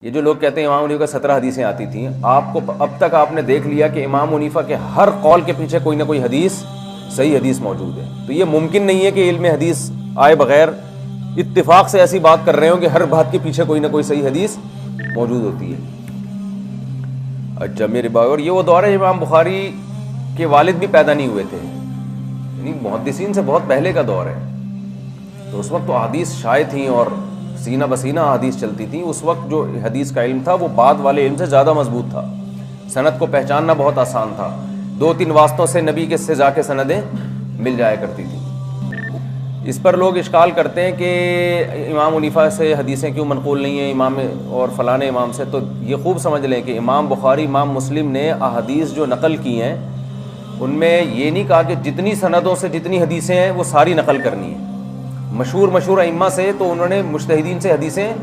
یہ جو لوگ کہتے ہیں امام حنیفہ کا 17 حدیثیں آتی تھیں، آپ کو اب تک آپ نے دیکھ لیا کہ امام حنیفہ کے ہر قول کے پیچھے کوئی نہ کوئی حدیث، صحیح حدیث موجود ہے۔ تو یہ ممکن نہیں ہے کہ علم حدیث آئے بغیر اتفاق سے ایسی بات کر رہے ہوں کہ ہر بات کے پیچھے کوئی نہ کوئی صحیح حدیث موجود ہوتی ہے۔ اچھا میرے بھائی، اور یہ وہ دور ہے امام بخاری کے والد بھی پیدا نہیں ہوئے تھے، یعنی محدثین سے بہت پہلے کا دور ہے۔ تو اس وقت تو احادیث شائع تھیں اور سینہ بسینہ احادیث چلتی تھیں۔ اس وقت جو حدیث کا علم تھا وہ بعد والے علم سے زیادہ مضبوط تھا، سند کو پہچاننا بہت آسان تھا، 2-3 واسطوں سے نبی کے سے جا کے سندیں مل جایا کرتی تھیں۔ اس پر لوگ اشکال کرتے ہیں کہ امام حنیفہ سے حدیثیں کیوں منقول نہیں ہیں امام اور فلاں امام سے۔ تو یہ خوب سمجھ لیں کہ امام بخاری، امام مسلم نے احادیث جو نقل کی ہیں ان میں یہ نہیں کہا کہ جتنی سندوں سے جتنی حدیثیں ہیں وہ ساری نقل کرنی ہیں۔ مشہور ائمہ سے تو انہوں نے مجتہدین سے حدیثیں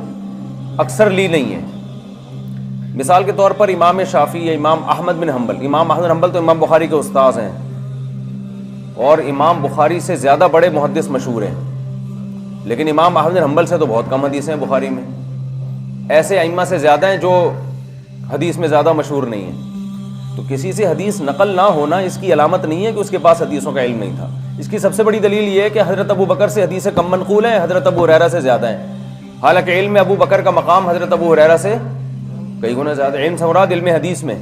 اکثر لی نہیں ہیں۔ مثال کے طور پر امام شافعی یا امام احمد بن حنبل، امام احمد بن حنبل تو امام بخاری کے استاذ ہیں اور امام بخاری سے زیادہ بڑے محدث مشہور ہیں، لیکن امام احمد بن حنبل سے تو بہت کم حدیثیں ہیں بخاری میں۔ ایسے ائمہ سے زیادہ ہیں جو حدیث میں زیادہ مشہور نہیں ہیں۔ تو کسی سے حدیث نقل نہ ہونا اس کی علامت نہیں ہے کہ اس کے پاس حدیثوں کا علم نہیں تھا۔ اس کی سب سے بڑی دلیل یہ ہے کہ حضرت ابو بکر سے حدیثیں کم منقول ہیں، حضرت ابو ہریرہ سے زیادہ ہیں، حالانکہ علم ابو بکر کا مقام حضرت ابو ہریرہ سے کئی گنا زیادہ۔ علم سے مراد علم حدیث میں،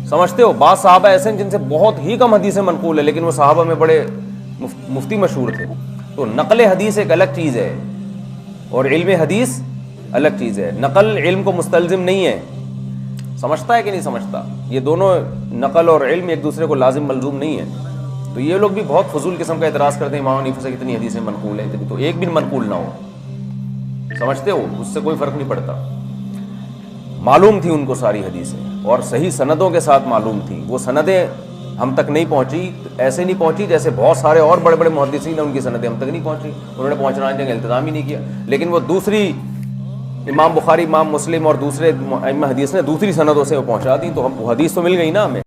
سمجھتے ہو، بعض صحابہ ایسے ہیں جن سے بہت ہی کم حدیثیں منقول ہیں لیکن وہ صحابہ میں بڑے مفتی مشہور تھے۔ تو نقل حدیث ایک الگ چیز ہے اور علم حدیث الگ چیز ہے۔ نقل علم کو مستلزم نہیں ہے، سمجھتا ہے کہ نہیں سمجھتا؟ یہ دونوں، نقل اور علم، ایک دوسرے کو لازم ملزوم نہیں ہے۔ تو یہ لوگ بھی بہت فضول قسم کا اعتراض کرتے ہیں امام حنیفہ سے کتنی حدیثیں منقول ہیں، تو ایک بھی منقول نہ ہو، سمجھتے ہو، اس سے کوئی فرق نہیں پڑتا۔ معلوم تھی ان کو ساری حدیثیں اور صحیح سندوں کے ساتھ معلوم تھی۔ وہ سندیں ہم تک نہیں پہنچی، ایسے نہیں پہنچی جیسے بہت سارے اور بڑے بڑے محدثین ہیں ان کی سندیں ہم تک نہیں پہنچی، انہوں نے پہنچانے کا التزام ہی نہیں کیا۔ لیکن وہ دوسری امام بخاری، امام مسلم اور دوسرے ائمہ حدیث نے دوسری سندوں سے وہ پہنچا دی، تو ہم حدیث تو مل گئی نا ہمیں۔